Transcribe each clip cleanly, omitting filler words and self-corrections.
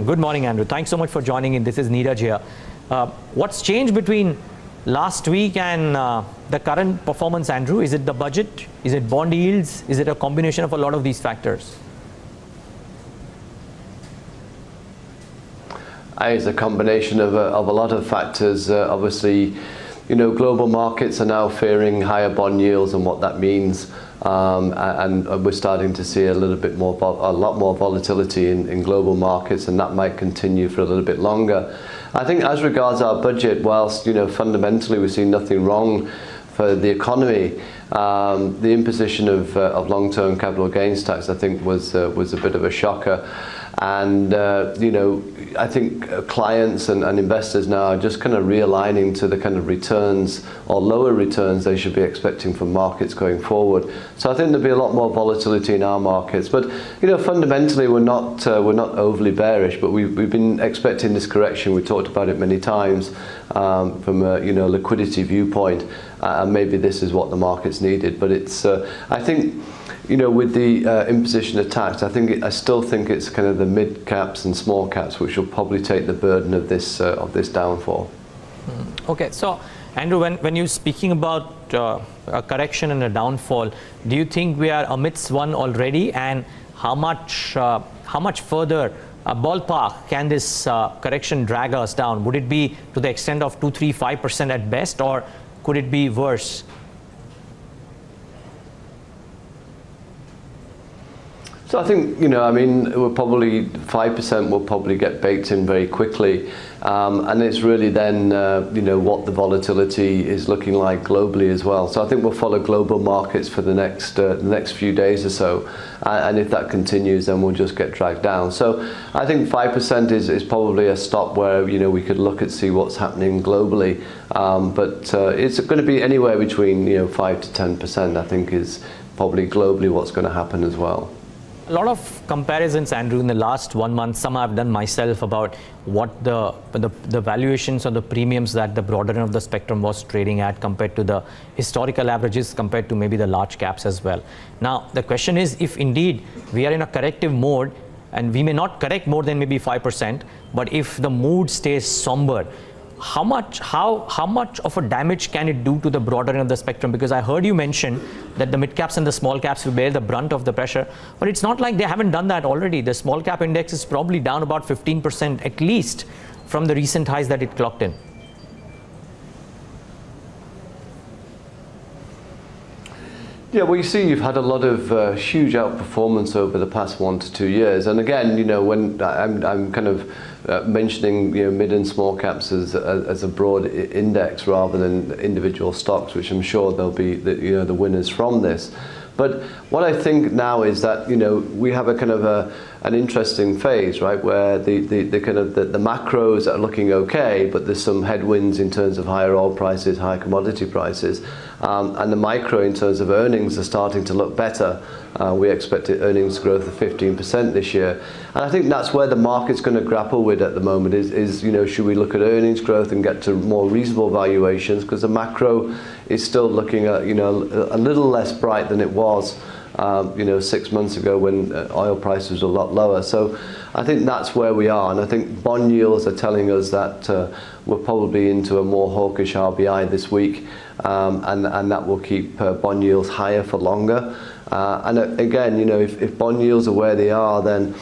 Good morning, Andrew. Thanks so much for joining in. This is Neeraj here. What's changed between last week and the current performance, Andrew? Is it the budget? Is it bond yields? Is it a combination of a lot of these factors? It's a combination of a lot of factors. Obviously, global markets are now fearing higher bond yields and what that means. And we're starting to see a lot more volatility in global markets, and that might continue for a little bit longer. I think as regards our budget, whilst fundamentally we see nothing wrong for the economy, the imposition of long-term capital gains tax, I think, was a bit of a shocker. And I think clients and investors now are just kind of realigning to the kind of returns or lower returns they should be expecting from markets going forward. So I think there'll be a lot more volatility in our markets. But fundamentally we're not overly bearish, but we've been expecting this correction. We talked about it many times from a liquidity viewpoint, and maybe this is what the markets needed. But it's I think, with the imposition of tax, I still think it's kind of the mid caps and small caps which will probably take the burden of this downfall. Okay, so Andrew, when you're speaking about a correction and a downfall, do you think we are amidst one already, and how much further ballpark can this correction drag us down? Would it be to the extent of 2, 3, 5% at best, or could it be worse? So I think, we're probably 5% will probably get baked in very quickly. And it's really then, what the volatility is looking like globally as well. So I think we'll follow global markets for the next few days or so. And if that continues, then we'll just get dragged down. So I think 5% is probably a stop where, we could look at see what's happening globally. But it's going to be anywhere between, 5 to 10%, I think, is probably globally what's going to happen as well. A lot of comparisons, Andrew, in the last 1 month, some I've done myself, about what the valuations or the premiums that the broader end of the spectrum was trading at compared to the historical averages, compared to maybe the large caps as well. Now, the question is, if indeed we are in a corrective mode, and we may not correct more than maybe 5%, but if the mood stays somber, how much of a damage can it do to the broader end of the spectrum? Because I heard you mention that the mid caps and the small caps will bear the brunt of the pressure, but it's not like they haven't done that already. The small cap index is probably down about 15% at least from the recent highs that it clocked in. Yeah, well, you see, you've had a lot of huge outperformance over the past 1 to 2 years, and again, when I'm kind of mentioning mid and small caps as a broad index rather than individual stocks, which I'm sure there'll be the winners from this. But what I think now is that we have a kind of an interesting phase, right, where the kind of the macros are looking okay, but there's some headwinds in terms of higher oil prices, higher commodity prices, and the micro in terms of earnings are starting to look better. We expected earnings growth of 15% this year, and I think that's where the market's going to grapple with at the moment. Is should we look at earnings growth and get to more reasonable valuations, because the macro is still looking at a little less bright than it was 6 months ago when oil prices were a lot lower. So I think that's where we are, and I think bond yields are telling us that we're probably into a more hawkish RBI this week, and that will keep bond yields higher for longer. And again, if bond yields are where they are, then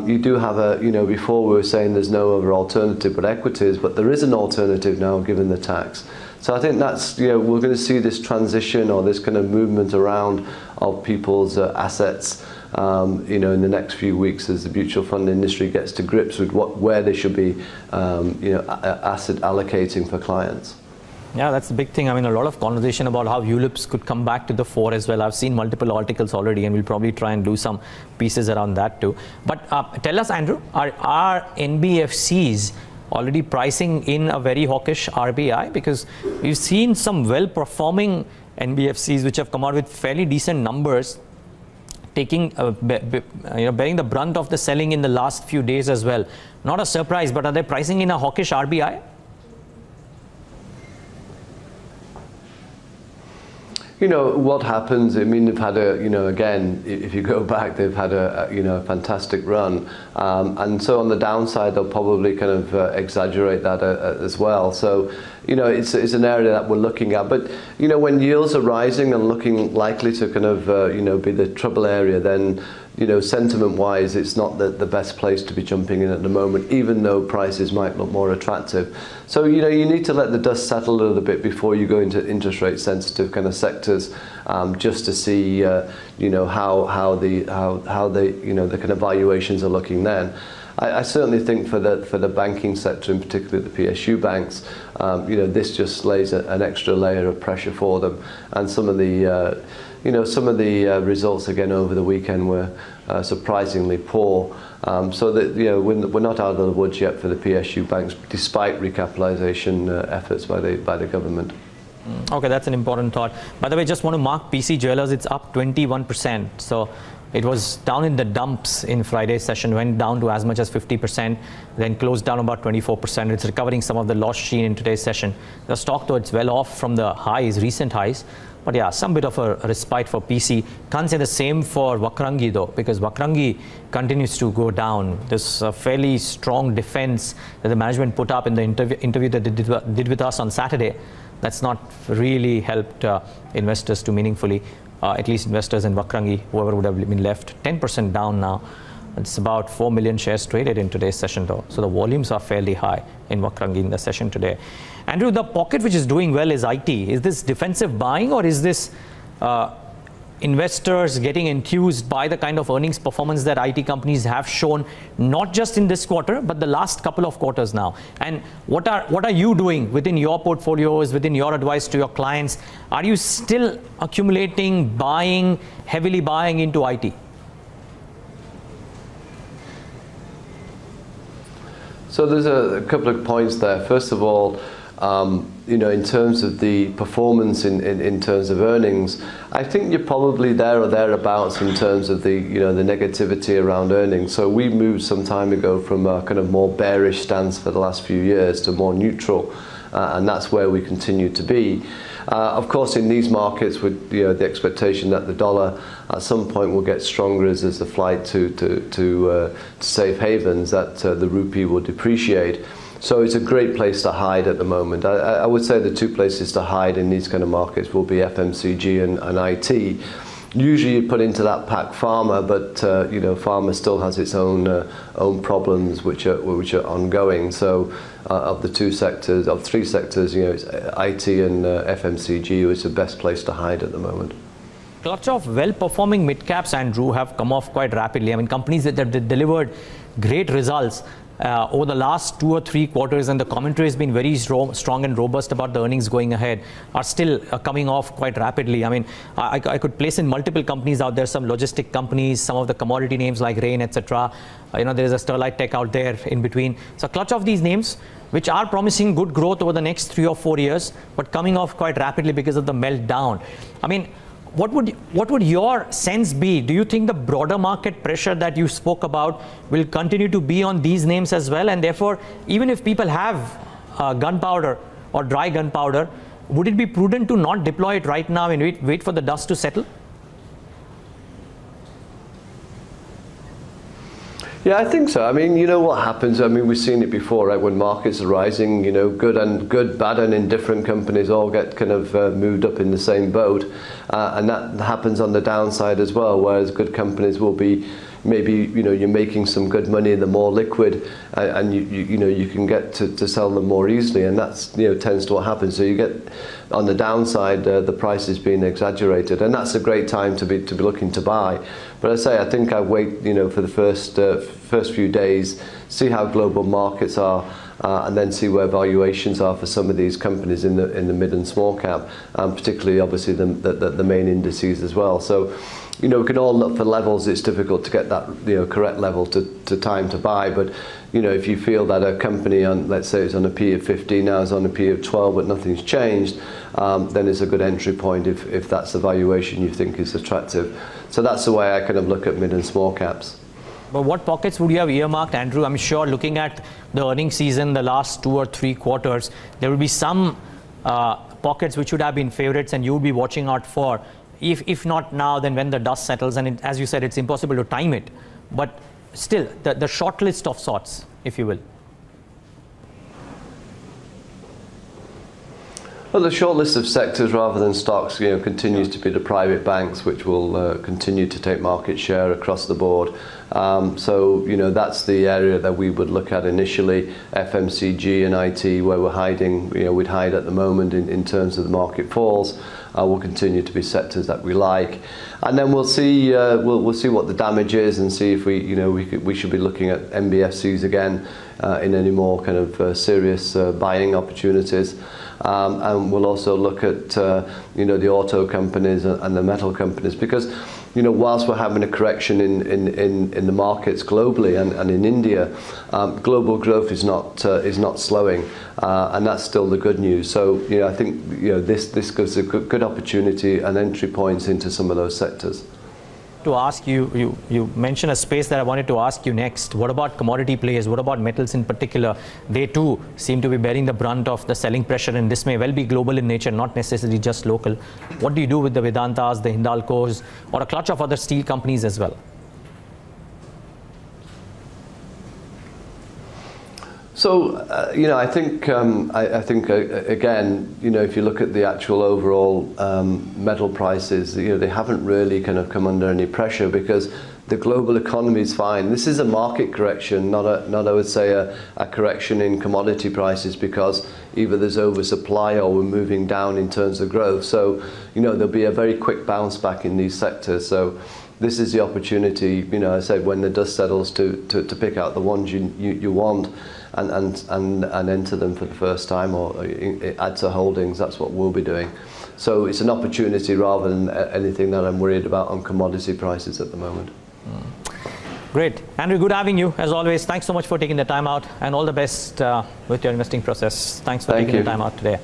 you do have before we were saying there's no other alternative but equities, but there is an alternative now given the tax. So I think that's, we're going to see this transition or this kind of movement around of people's assets, in the next few weeks as the mutual fund industry gets to grips with where they should be, asset allocating for clients. Yeah, that's the big thing. I mean, a lot of conversation about how ULIPs could come back to the fore as well. I've seen multiple articles already, and we'll probably try and do some pieces around that too. But tell us, Andrew, are NBFCs already pricing in a very hawkish RBI? Because we've seen some well-performing NBFCs which have come out with fairly decent numbers, taking bearing the brunt of the selling in the last few days as well. Not a surprise, but are they pricing in a hawkish RBI? what happens, I mean, they've had again, if you go back, they've had a fantastic run. And so on the downside, they'll probably kind of exaggerate that as well. So, it's an area that we're looking at. But, when yields are rising and looking likely to kind of, be the trouble area, then, sentiment-wise, it's not the best place to be jumping in at the moment, even though prices might look more attractive. So, you need to let the dust settle a little bit before you go into interest rate sensitive kind of sectors, just to see, how the kind of valuations are looking then. I certainly think for the banking sector, in particular the PSU banks, this just lays an extra layer of pressure for them, and some of the results again over the weekend were surprisingly poor. So that we're not out of the woods yet for the PSU banks, despite recapitalisation efforts by the government. Okay, that's an important thought. By the way, just want to mark PC Jewelers. It's up 21%. So it was down in the dumps in Friday's session, went down to as much as 50%, then closed down about 24%. It's recovering some of the loss seen in today's session. The stock, though, it's well off from the highs, recent highs. But yeah, some bit of a respite for PC. Can't say the same for Vakrangi though, because Vakrangi continues to go down. There's a fairly strong defense that the management put up in the interview that they did with us on Saturday. That's not really helped investors to meaningfully, at least investors in Vakrangi, whoever would have been left. 10% down now. It's about 4 million shares traded in today's session though. So the volumes are fairly high in Vakrangi in the session today. Andrew, the pocket which is doing well is IT. Is this defensive buying, or is this investors getting enthused by the kind of earnings performance that IT companies have shown, not just in this quarter, but the last couple of quarters now? And what are you doing within your portfolios, within your advice to your clients? Are you still accumulating, heavily buying into IT? So there's a couple of points there. First of all, in terms of the performance in terms of earnings, I think you're probably there or thereabouts in terms of the the negativity around earnings. So we moved some time ago from a kind of more bearish stance for the last few years to more neutral, and that's where we continue to be. Of course, in these markets, with the expectation that the dollar at some point will get stronger as there's a flight to safe havens, that the rupee will depreciate. So it's a great place to hide at the moment. I would say the two places to hide in these kind of markets will be FMCG and IT. Usually you put into that pack pharma, but pharma still has its own problems which are ongoing. So of the three sectors, it's IT and FMCG is the best place to hide at the moment. Clutch of well-performing mid-caps, Andrew, have come off quite rapidly. I mean, companies that have delivered great results over the last 2 or 3 quarters, and the commentary has been very strong and robust about the earnings going ahead, are still coming off quite rapidly. I mean, I could place in multiple companies out there, some logistic companies, some of the commodity names like Rain, etc. There is a Sterlite Tech out there in between. So a clutch of these names, which are promising good growth over the next 3 or 4 years, but coming off quite rapidly because of the meltdown. I mean, what would your sense be? Do you think the broader market pressure that you spoke about will continue to be on these names as well? And therefore, even if people have gunpowder or dry gunpowder, would it be prudent to not deploy it right now and wait for the dust to settle? Yeah, I think so. I mean, what happens? I mean, we've seen it before, right? When markets are rising, good, bad, and indifferent companies all get kind of moved up in the same boat, and that happens on the downside as well. Whereas good companies will be maybe you're making some good money, they're more liquid, and you can get to sell them more easily, and that's tends to what happens. So you get on the downside the price is being exaggerated, and that's a great time to be looking to buy. But I think I wait for the first few days, see how global markets are, and then see where valuations are for some of these companies in the mid and small cap, particularly obviously the main indices as well. So we can all look for levels. It's difficult to get that correct level to time to buy, but if you feel that a company on, let's say it's on a P of 15, now it's on a P of 12, but nothing's changed, then it's a good entry point if that's the valuation you think is attractive. So that's the way I kind of look at mid and small caps. But what pockets would you have earmarked, Andrew? I'm sure looking at the earnings season, the last 2 or 3 quarters, there will be some pockets which would have been favorites and you would be watching out for? If not now, then when the dust settles, and as you said, it's impossible to time it. But still, the short list of sorts, if you will. Well, the short list of sectors rather than stocks, continues to be the private banks, which will continue to take market share across the board. So, that's the area that we would look at initially. FMCG and IT, where we're hiding, we'd hide at the moment in terms of the market falls, will continue to be sectors that we like. And then we'll see we'll see what the damage is and see if we should be looking at NBFCs again in any more kind of serious buying opportunities. And we'll also look at the auto companies and the metal companies, because whilst we're having a correction in the markets globally and in India, global growth is not slowing, and that's still the good news. So I think this gives a good opportunity and entry points into some of those sectors. To ask you mentioned a space that I wanted to ask you next. What about commodity players? What about metals in particular? They too seem to be bearing the brunt of the selling pressure, and this may well be global in nature, not necessarily just local. What do you do with the Vedantas, the Hindalcos, or a clutch of other steel companies as well? So, I think again, if you look at the actual overall metal prices, they haven't really kind of come under any pressure because the global economy is fine. This is a market correction, not I would say a correction in commodity prices, because either there's oversupply or we're moving down in terms of growth. So, there'll be a very quick bounce back in these sectors. So, this is the opportunity, I said, when the dust settles to pick out the ones you want. And enter them for the first time, or add to holdings. That's what we'll be doing. So it's an opportunity rather than anything that I'm worried about on commodity prices at the moment. Great. Andrew, good having you as always. Thanks so much for taking the time out, and all the best with your investing process. Thanks for taking the time out today.